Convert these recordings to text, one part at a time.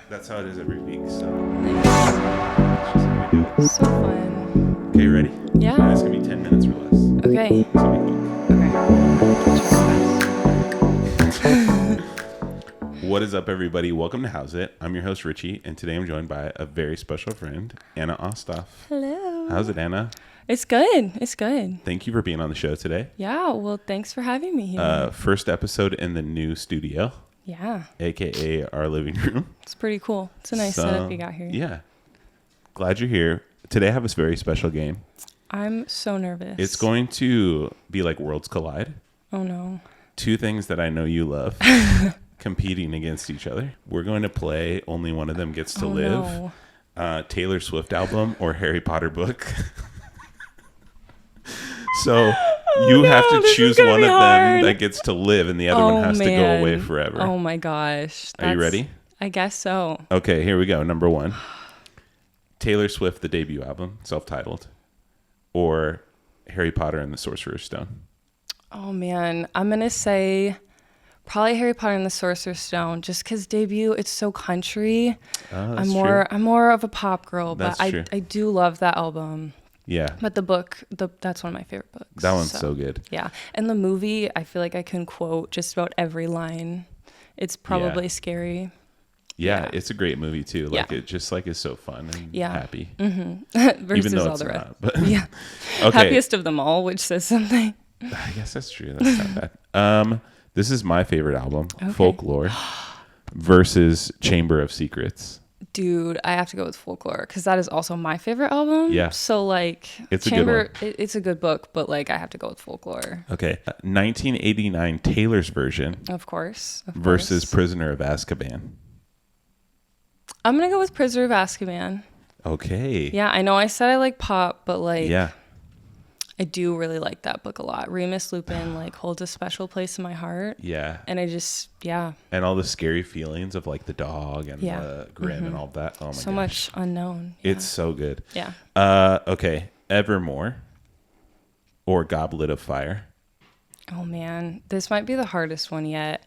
That's how it is every week. So Nice. it's just how we do it. So fun. Okay, you ready? Yeah. And it's gonna be 10 minutes or less. Okay. It's gonna be Okay. cool. What is up, everybody? Welcome to Howsit. I'm your host, Richie, and today I'm joined by a very special friend, Anna Austhof. Hello. How's it, Anna? It's good. It's good. Thank you for being on the show today. Yeah. Well, thanks for having me here. First episode in the new studio, Yeah. aka our living room. It's pretty cool. It's a nice setup you got here. Yeah. Glad you're here. Today I have a very special game. I'm so nervous. It's going to be like Worlds Collide. Oh, no. Two things that I know you love competing against each other. We're going to play Only One of Them Gets to Live, No. Taylor Swift album, or Harry Potter book. So you have to this is choose gonna one be of hard. them that gets to live and the other one has to go away forever. Oh, my gosh. Are you ready? I guess so. Okay, here we go. Number one. Taylor Swift, the debut album, self-titled, or Harry Potter and the Sorcerer's Stone. Oh, man. I'm going to say probably Harry Potter and the Sorcerer's Stone, just because debut, it's so country. Oh, I'm more of a pop girl, but That's true. I do love that album. Yeah. But the book, that's one of my favorite books. That one's so good. Yeah. And the movie, I feel like I can quote just about every line. It's probably scary. Yeah, it's a great movie too. Like Yeah. it just like is so fun and happy. Mm-hmm. Versus Even though all it's the rest. not. But Yeah. okay. Happiest of them all, which says something. I guess that's true. That's not bad. This is my favorite album, Okay. Folklore versus Chamber of Secrets. Dude, I have to go with Folklore because that is also my favorite album. Yeah. So like, It's a good one. it's a good book, but like I have to go with Folklore. Okay. 1989 Taylor's version Of course. versus Prisoner of Azkaban. I'm gonna go with Prisoner of Azkaban. Okay. Yeah, I know I said I like pop, but like Yeah. I do really like that book a lot. Remus Lupin like holds a special place in my heart. Yeah. And I just And all the scary feelings of like the dog and the grin and all that. Oh my gosh. so much unknown. Yeah. It's so good. Yeah. Okay. Evermore or Goblet of Fire. Oh man, this might be the hardest one yet.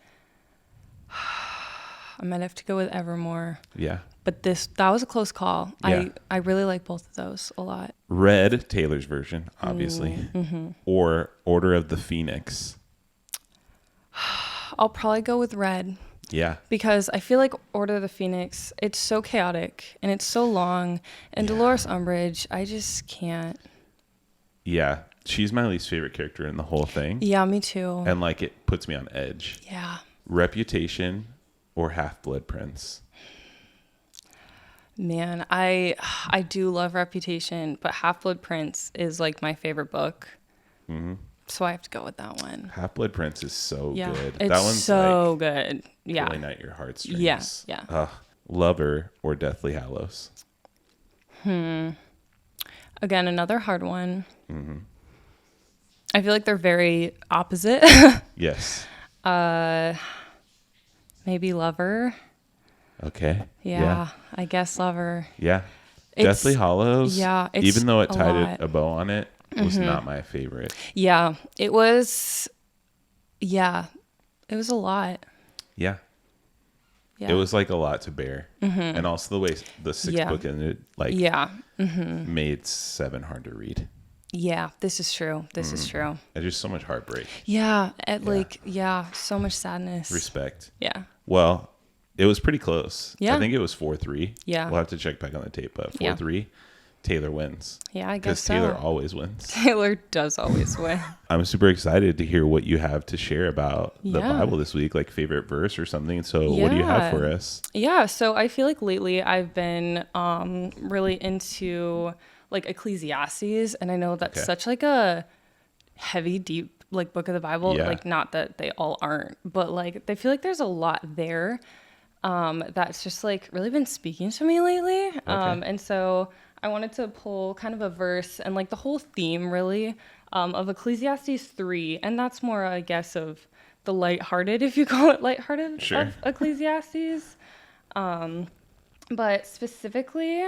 I might have to go with Evermore. Yeah. But that was a close call. Yeah. I really like both of those a lot. Red, Taylor's version, obviously. Or Order of the Phoenix. I'll probably go with Red Yeah. because I feel like Order of the Phoenix, it's so chaotic and it's so long. And Dolores Umbridge, I just can't. Yeah. She's my least favorite character in the whole thing. Yeah, me too. And like it puts me on edge. Yeah. Reputation or Half-Blood Prince. Man, I do love Reputation, but Half-Blood Prince is like my favorite book. Mm-hmm. So I have to go with that one. Half-Blood Prince is so Yeah, good. it's That one's so like good. Yeah. pulling at your heartstrings. Yeah, yeah. Lover or Deathly Hallows. Again, another hard one. Mm-hmm. I feel like they're very opposite. Yes. Maybe Lover. Okay. Yeah, I guess Lover. Yeah. It's- Deathly Hallows. yeah, it's even though it a tied lot. a bow on it, was not my favorite. Yeah, it was. Yeah, it was a lot. Yeah. Yeah. It was like a lot to bear. And also the way the sixth book ended, like Yeah. made 7 hard to read. Yeah, this is true. This is true. And just so much heartbreak. Yeah, so much sadness. Respect. Yeah. Well, it was pretty close. Yeah. I think it was 4-3. Yeah. We'll have to check back on the tape, but 4-3, Taylor wins. Yeah, I guess Because Taylor so. always wins. Taylor does always win. I'm super excited to hear what you have to share about the Yeah. Bible this week, like favorite verse or something. So what do you have for us? Yeah, so I feel like lately I've been really into like Ecclesiastes, and I know that's such like a heavy, deep like book of the Bible. Yeah. Like not that they all aren't, but like I feel like there's a lot there that's just like really been speaking to me lately. And so I wanted to pull kind of a verse and like the whole theme really of Ecclesiastes 3, and that's more I guess of the lighthearted, if you call it lighthearted, Sure. of Ecclesiastes. But specifically,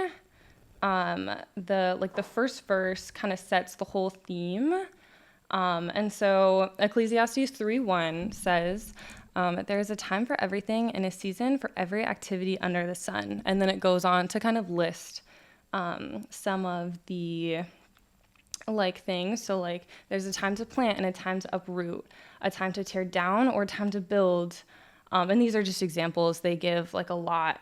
the first verse kind of sets the whole theme. And so Ecclesiastes 3:1 says, There's a time for everything and a season for every activity under the sun. And then it goes on to kind of list some of the like things. So like there's a time to plant and a time to uproot, a time to tear down or a time to build. And these are just examples. They give like a lot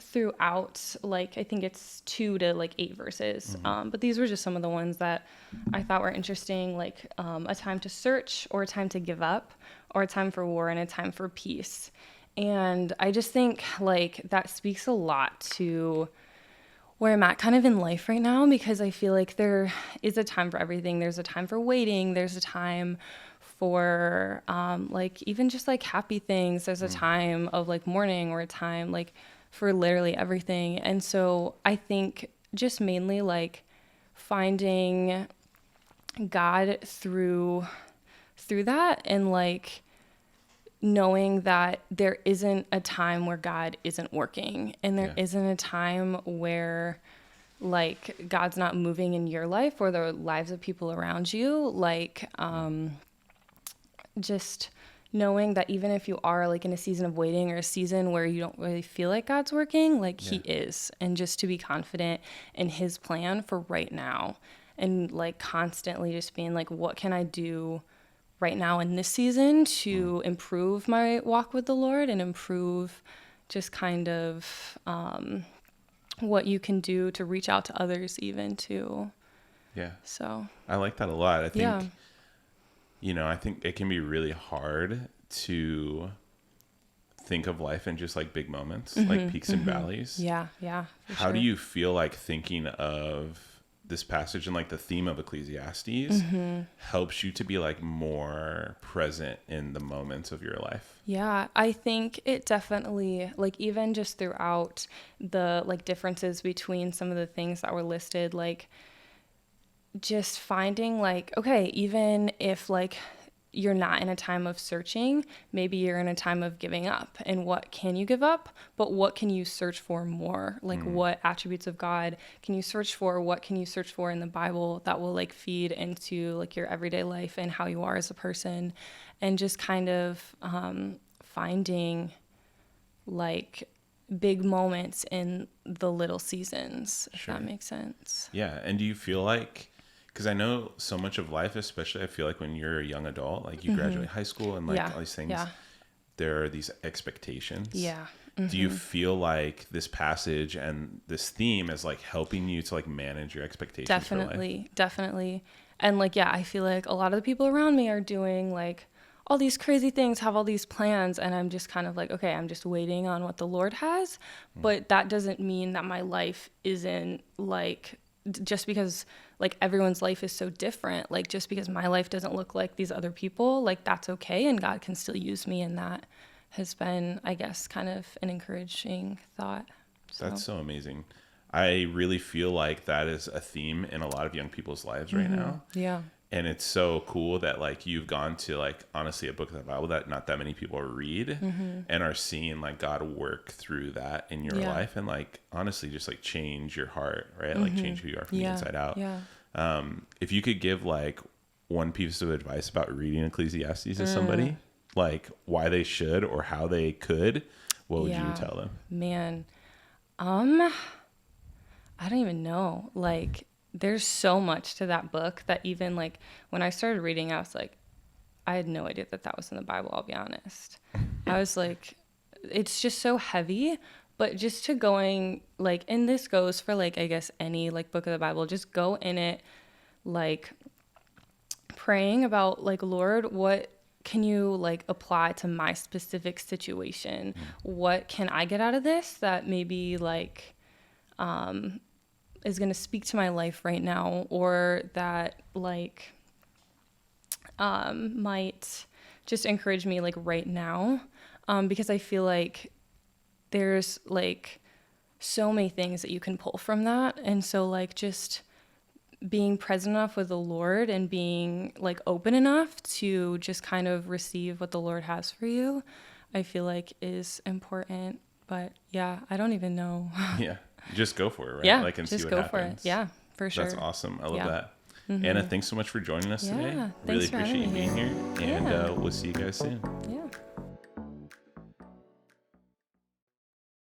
throughout, like I think it's 2 to like 8 verses. But these were just some of the ones that I thought were interesting, like a time to search or a time to give up or a time for war and a time for peace. And I just think like that speaks a lot to where I'm at kind of in life right now, because I feel like there is a time for everything. There's a time for waiting. There's a time for like even just like happy things. There's a time of like mourning or a time like for literally everything. And so I think just mainly like finding God through that, and like knowing that there isn't a time where God isn't working, and there isn't a time where like God's not moving in your life or the lives of people around you. Like just knowing that even if you are like in a season of waiting or a season where you don't really feel like God's working, like he is, and just to be confident in his plan for right now, and like constantly just being like, what can I do right now in this season to improve my walk with the Lord and improve just kind of what you can do to reach out to others even too. Yeah. So I like that a lot. I think, you know, I think it can be really hard to think of life in just like big moments, like peaks and valleys. Yeah. How do you feel like thinking of this passage and like the theme of Ecclesiastes helps you to be like more present in the moments of your life? Yeah, I think it definitely, like even just throughout the like differences between some of the things that were listed, like just finding like, okay, even if like you're not in a time of searching, maybe you're in a time of giving up. And what can you give up? But what can you search for more? Like what attributes of God can you search for? What can you search for in the Bible that will like feed into like your everyday life and how you are as a person? And just kind of finding like big moments in the little seasons, if that makes sense. Yeah. And do you feel like, because I know so much of life, especially I feel like when you're a young adult, like you graduate high school and like all these things, there are these expectations. Yeah. Do you feel like this passage and this theme is like helping you to like manage your expectations? Definitely. And like, I feel like a lot of the people around me are doing like all these crazy things, have all these plans. And I'm just kind of like, okay, I'm just waiting on what the Lord has. But that doesn't mean that my life isn't like, just because like everyone's life is so different, like just because my life doesn't look like these other people, like that's okay, and God can still use me. And that has been, I guess, kind of an encouraging thought. That's so amazing. I really feel like that is a theme in a lot of young people's lives right now. Yeah. And it's so cool that like you've gone to like honestly a book of the Bible that not that many people read and are seeing like God work through that in your life and like honestly just like change your heart, right? Like change who you are from the inside out. Yeah. If you could give like one piece of advice about reading Ecclesiastes to somebody, like why they should or how they could, what would you tell them? Man, I don't even know. Like there's so much to that book that even like when I started reading, I was like, I had no idea that was in the Bible. I'll be honest. I was like, it's just so heavy, but just to going like, and this goes for like, I guess any like book of the Bible, just go in it, like praying about like, Lord, what can you like apply to my specific situation? What can I get out of this that maybe like, is going to speak to my life right now, or that like might just encourage me like right now, because I feel like there's like so many things that you can pull from that. And so like just being present enough with the Lord and being like open enough to just kind of receive what the Lord has for you, I feel like is important. But yeah, I don't even know. Yeah. Just go for it, right? Yeah, like, and just see what go happens. for it. Yeah, for sure. That's awesome. I love that. Anna, thanks so much for joining us today. Really appreciate you being here. And we'll see you guys soon. Yeah.